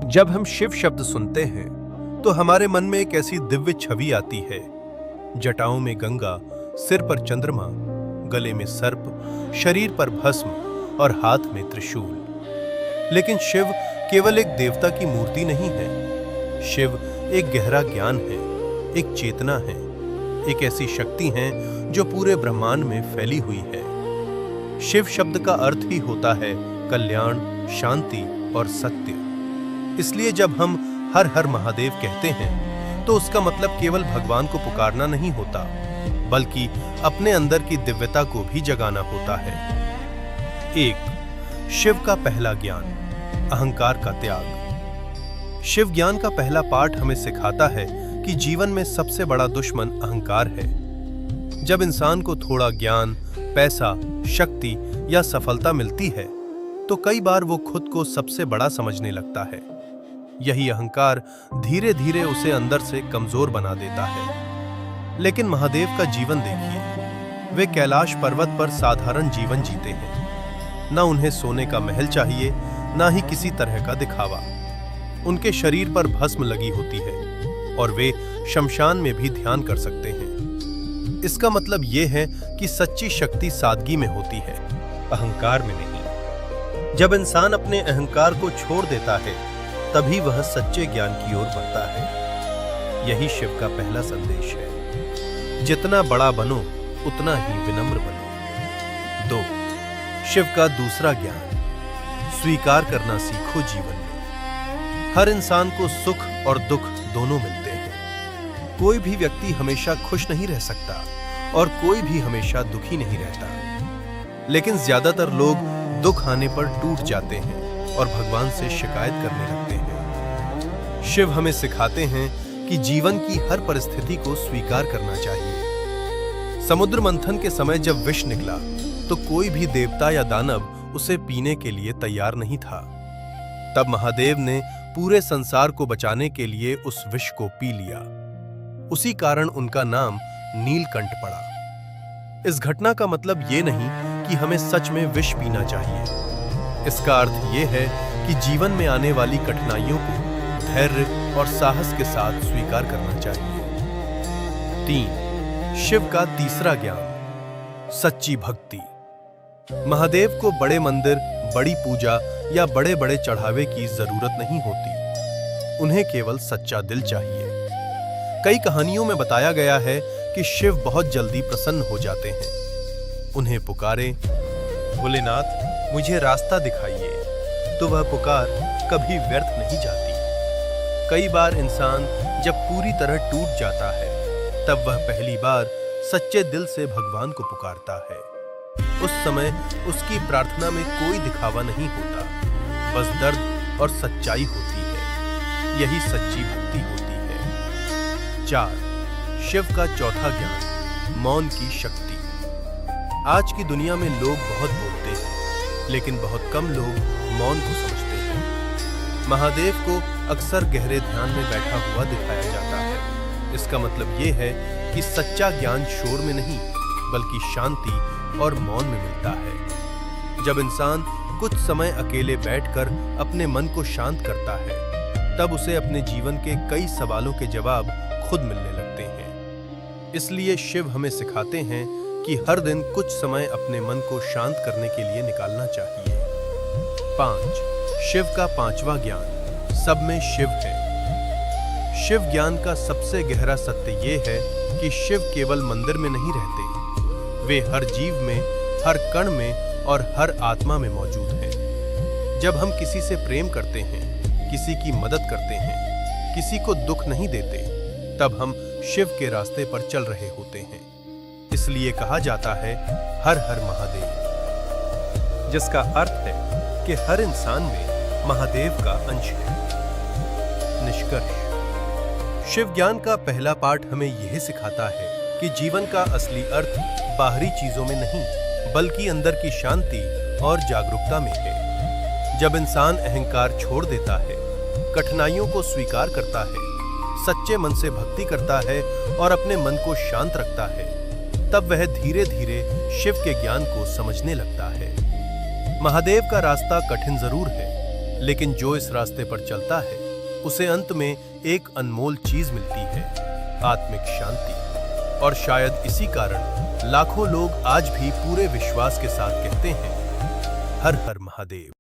जब हम शिव शब्द सुनते हैं तो हमारे मन में एक ऐसी दिव्य छवि आती है। जटाओं में गंगा, सिर पर चंद्रमा, गले में सर्प, शरीर पर भस्म और हाथ में त्रिशूल। लेकिन शिव केवल एक देवता की मूर्ति नहीं है। शिव एक गहरा ज्ञान है, एक चेतना है, एक ऐसी शक्ति है जो पूरे ब्रह्मांड में फैली हुई है। शिव शब्द का अर्थ ही होता है कल्याण, शांति और सत्य। इसलिए जब हम हर हर महादेव कहते हैं तो उसका मतलब केवल भगवान को पुकारना नहीं होता, बल्कि अपने अंदर की दिव्यता को भी जगाना होता है। 1. शिव का पहला ज्ञान, अहंकार का त्याग। शिव ज्ञान का पहला पाठ हमें सिखाता है कि जीवन में सबसे बड़ा दुश्मन अहंकार है। जब इंसान को थोड़ा ज्ञान, पैसा, शक्ति या सफलता मिलती है तो कई बार वो खुद को सबसे बड़ा समझने लगता है। यही अहंकार धीरे धीरे उसे अंदर से कमजोर बना देता है। लेकिन महादेव का जीवन देखिए, वे कैलाश पर्वत पर साधारण जीवन जीते हैं। ना उन्हें सोने का महल चाहिए, ना ही किसी तरह का दिखावा। उनके शरीर पर भस्म लगी होती है और वे शमशान में भी ध्यान कर सकते हैं। इसका मतलब यह है कि सच्ची शक्ति सादगी में होती है, अहंकार में नहीं। जब इंसान अपने अहंकार को छोड़ देता है तभी वह सच्चे ज्ञान की ओर बढ़ता है। यही शिव का पहला संदेश है, जितना बड़ा बनो उतना ही विनम्र बनो। 2. शिव का दूसरा ज्ञान, स्वीकार करना सीखो जीवन में। हर इंसान को सुख और दुख दोनों मिलते हैं। कोई भी व्यक्ति हमेशा खुश नहीं रह सकता और कोई भी हमेशा दुखी नहीं रहता। लेकिन ज्यादातर लोग दुख आने पर टूट जाते हैं और भगवान से शिकायत करने लगते हैं। शिव हमें सिखाते हैं कि जीवन की हर परिस्थिति को स्वीकार करना चाहिए। समुद्र मंथन के समय जब विष निकला तो कोई भी देवता या दानव उसे पीने के लिए तैयार नहीं था। तब महादेव ने पूरे संसार को बचाने के लिए उस विष को पी लिया। उसी कारण उनका नाम नीलकंठ पड़ा। इस घटना का मतलब ये नहीं कि हमें सच में विष पीना चाहिए। इसका अर्थ यह है कि जीवन में आने वाली कठिनाइयों को धैर्य और साहस के साथ स्वीकार करना चाहिए। 3. शिव का तीसरा ज्ञान, सच्ची भक्ति। महादेव को बड़े मंदिर, बड़ी पूजा या बड़े बड़े चढ़ावे की जरूरत नहीं होती। उन्हें केवल सच्चा दिल चाहिए। कई कहानियों में बताया गया है कि शिव बहुत जल्दी प्रसन्न हो जाते हैं। उन्हें पुकारे, भोलेनाथ मुझे रास्ता दिखाइए, तो वह पुकार कभी व्यर्थ नहीं जाती। कई बार इंसान जब पूरी तरह टूट जाता है तब वह पहली बार सच्चे दिल से भगवान को पुकारता है। उस समय उसकी प्रार्थना में कोई दिखावा नहीं होता, बस दर्द और सच्चाई होती है। यही सच्ची भक्ति होती है। 4. शिव का चौथा ज्ञान, मौन की शक्ति। आज की दुनिया में लोग बहुत बोलते हैं, लेकिन बहुत कम लोग मौन को समझते हैं। महादेव को अक्सर गहरे ध्यान में बैठा हुआ दिखाया जाता है। इसका मतलब यह है कि सच्चा ज्ञान शोर में नहीं, बल्कि शांति और मौन में मिलता है। जब इंसान कुछ समय अकेले बैठकर अपने मन को शांत करता है, तब उसे अपने जीवन के कई सवालों के जवाब खुद मिलने लगते हैं। इसलिए शिव हमें सिखाते हैं कि हर दिन कुछ समय अपने मन को शांत करने के लिए निकालना चाहिए। 5. शिव का पांचवा ज्ञान, सब में शिव है। शिव ज्ञान का सबसे गहरा सत्य यह है कि शिव केवल मंदिर में नहीं रहते, वे हर जीव में, हर कण में और हर आत्मा में मौजूद हैं। जब हम किसी से प्रेम करते हैं, किसी की मदद करते हैं, किसी को दुख नहीं देते, तब हम शिव के रास्ते पर चल रहे होते हैं। इसलिए कहा जाता है हर हर महादेव, जिसका अर्थ है कि हर इंसान में महादेव का अंश है। निष्कर्ष, शिव ज्ञान का पहला पाठ हमें यह सिखाता है कि जीवन का असली अर्थ बाहरी चीजों में नहीं, बल्कि अंदर की शांति और जागरूकता में है। जब इंसान अहंकार छोड़ देता है, कठिनाइयों को स्वीकार करता है, सच्चे मन से भक्ति करता है और अपने मन को शांत रखता है, तब वह धीरे धीरे शिव के ज्ञान को समझने लगता है। महादेव का रास्ता कठिन जरूर है, लेकिन जो इस रास्ते पर चलता है उसे अंत में एक अनमोल चीज मिलती है, आत्मिक शांति। और शायद इसी कारण लाखों लोग आज भी पूरे विश्वास के साथ कहते हैं, हर हर महादेव।